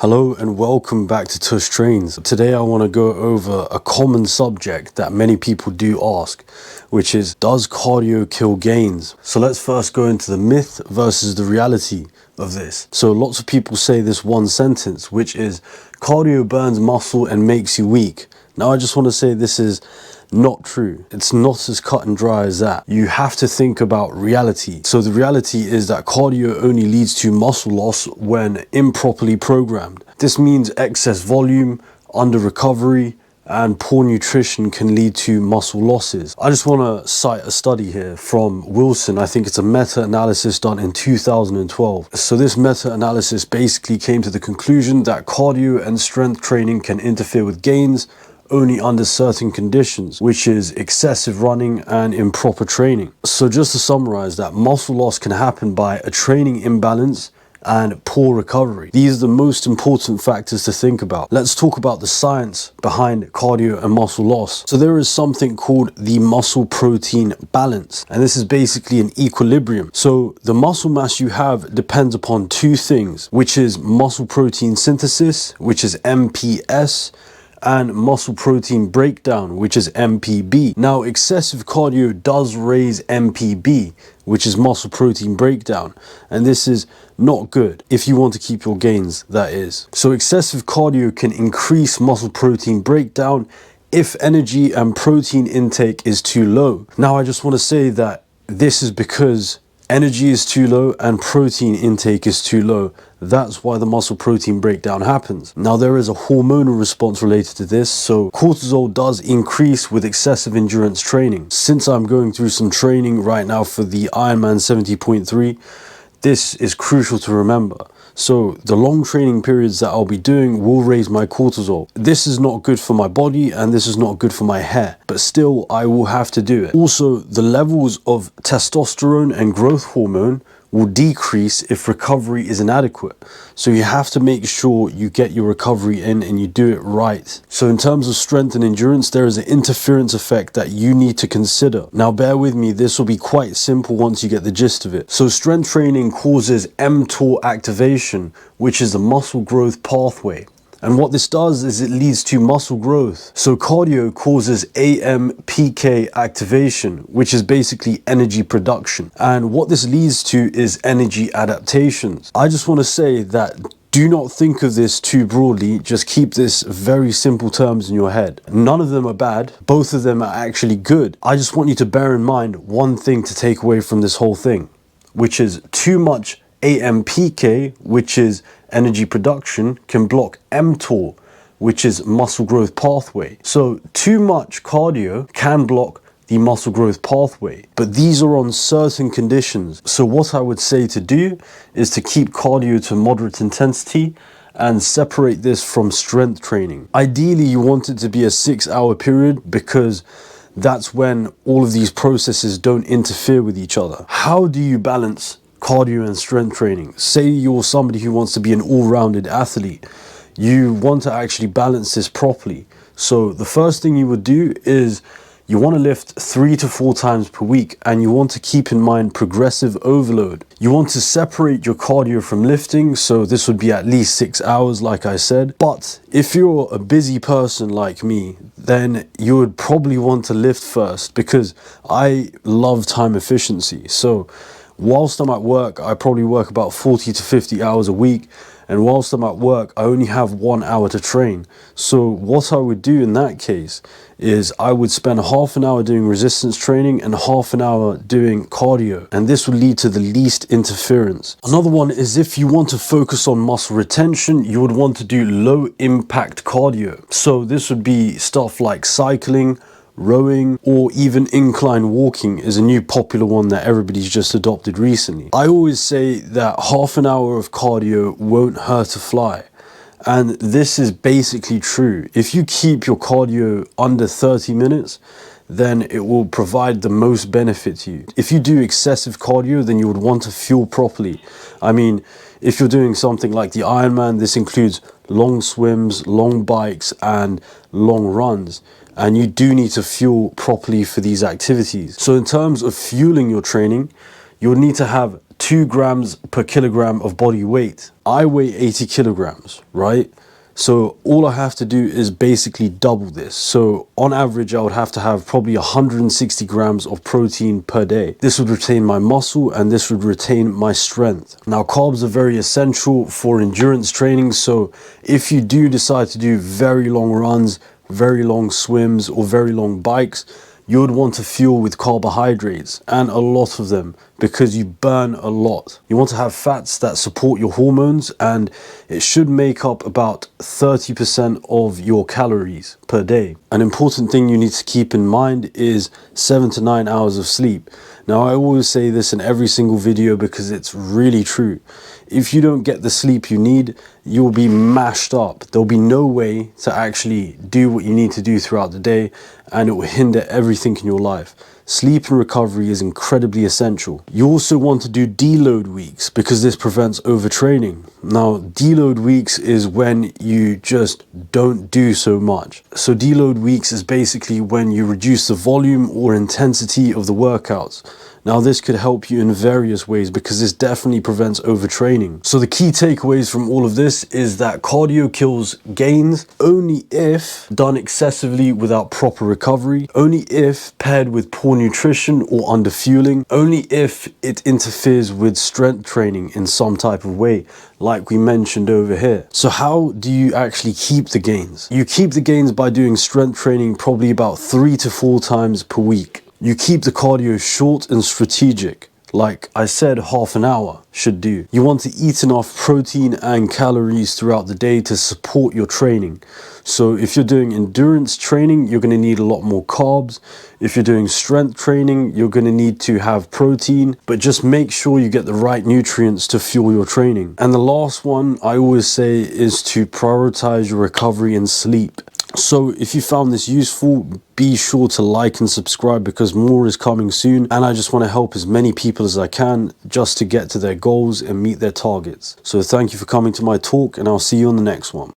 Hello and welcome back to Tush Trains. Today I want to go over a common subject that many people do ask, which is, does cardio kill gains? So let's first go into the myth versus the reality of this. So lots of people say this one sentence, which is, cardio burns muscle and makes you weak. Now I just want to say this is not true. It's not as cut and dry as that. You have to think about reality. So the reality is that cardio only leads to muscle loss when improperly programmed. This means excess volume, under recovery, and poor nutrition can lead to muscle losses. I just want to cite a study here from Wilson. I think it's a meta-analysis done in 2012. So this meta-analysis basically came to the conclusion that cardio and strength training can interfere with gains only under certain conditions, which is excessive running and improper training. So just to summarize that, muscle loss can happen by a training imbalance and poor recovery. These are the most important factors to think about. Let's talk about the science behind cardio and muscle loss. So there is something called the muscle protein balance, and this is basically an equilibrium. So the muscle mass you have depends upon two things, which is muscle protein synthesis, which is MPS, and muscle protein breakdown, which is MPB. Now, excessive cardio does raise MPB, which is muscle protein breakdown, and this is not good if you want to keep your gains, that is. So excessive cardio can increase muscle protein breakdown if energy and protein intake is too low. Now, I just want to say that this is because energy is too low and protein intake is too low. That's why the muscle protein breakdown happens. Now, there is a hormonal response related to this. So cortisol does increase with excessive endurance training. Since I'm going through some training right now for the Ironman 70.3, this is crucial to remember. So the long training periods that I'll be doing will raise my cortisol. This is not good for my body and this is not good for my hair, but still I will have to do it. Also, the levels of testosterone and growth hormone will decrease if recovery is inadequate. So you have to make sure you get your recovery in and you do it right. So in terms of strength and endurance, there is an interference effect that you need to consider. Now bear with me, this will be quite simple once you get the gist of it. So strength training causes mTOR activation, which is the muscle growth pathway. And what this does is it leads to muscle growth. So cardio causes AMPK activation, which is basically energy production. And what this leads to is energy adaptations. I just want to say that do not think of this too broadly. Just keep this very simple terms in your head. None of them are bad. Both of them are actually good. I just want you to bear in mind one thing to take away from this whole thing, which is too much AMPK, which is energy production, can block mTOR, which is muscle growth pathway. So too much cardio can block the muscle growth pathway, but these are on certain conditions. So what I would say to do is to keep cardio to moderate intensity and separate this from strength training. Ideally, you want it to be a 6-hour period because that's when all of these processes don't interfere with each other. How do you balance cardio and strength training? Say you're somebody who wants to be an all-rounded athlete. You want to actually balance this properly. So the first thing you would do is you want to lift 3 to 4 times per week, and you want to keep in mind progressive overload. You want to separate your cardio from lifting, so this would be at least 6 hours, like I said. But if you're a busy person like me, then you would probably want to lift first, because I love time efficiency. So whilst I'm at work, I probably work about 40 to 50 hours a week. And whilst I'm at work, I only have 1 hour to train. So what I would do in that case is I would spend half an hour doing resistance training and half an hour doing cardio. And this would lead to the least interference. Another one is if you want to focus on muscle retention, you would want to do low impact cardio. So this would be stuff like cycling, rowing, or even incline walking is a new popular one that everybody's just adopted recently. I always say that half an hour of cardio won't hurt a fly. And this is basically true. If you keep your cardio under 30 minutes, then it will provide the most benefit to you. If you do excessive cardio, then you would want to fuel properly. I mean, if you're doing something like the Ironman, this includes long swims, long bikes, and long runs. And you do need to fuel properly for these activities. So in terms of fueling your training, you'll need to have 2 grams per kilogram of body weight. I weigh 80 kilograms, right? So all I have to do is basically double this. So on average, I would have to have probably 160 grams of protein per day. This would retain my muscle and this would retain my strength. Now, carbs are very essential for endurance training. So if you do decide to do very long runs, very long swims, or very long bikes, you would want to fuel with carbohydrates, and a lot of them, because you burn a lot. You want to have fats that support your hormones, and it should make up about 30% of your calories per day. An important thing you need to keep in mind is 7 to 9 hours of sleep. Now, I always say this in every single video because it's really true. If you don't get the sleep you need, you'll be mashed up. There'll be no way to actually do what you need to do throughout the day, and it will hinder everything in your life. Sleep and recovery is incredibly essential. You also want to do deload weeks because this prevents overtraining. Now, deload weeks is when you just don't do so much. So deload weeks is basically when you reduce the volume or intensity of the workouts. Now, this could help you in various ways because this definitely prevents overtraining. So the key takeaways from all of this is that cardio kills gains only if done excessively without proper recovery, only if paired with poor nutrition or underfueling, only if it interferes with strength training in some type of way, like we mentioned over here. So how do you actually keep the gains? You keep the gains by doing strength training probably about 3 to 4 times per week. You keep the cardio short and strategic. Like I said, half an hour should do. You want to eat enough protein and calories throughout the day to support your training. So if you're doing endurance training, you're going to need a lot more carbs. If you're doing strength training, you're going to need to have protein, but just make sure you get the right nutrients to fuel your training. And the last one I always say is to prioritize your recovery and sleep. So if you found this useful, be sure to like and subscribe because more is coming soon, and I just want to help as many people as I can just to get to their goals and meet their targets. So thank you for coming to my talk, and I'll see you on the next one.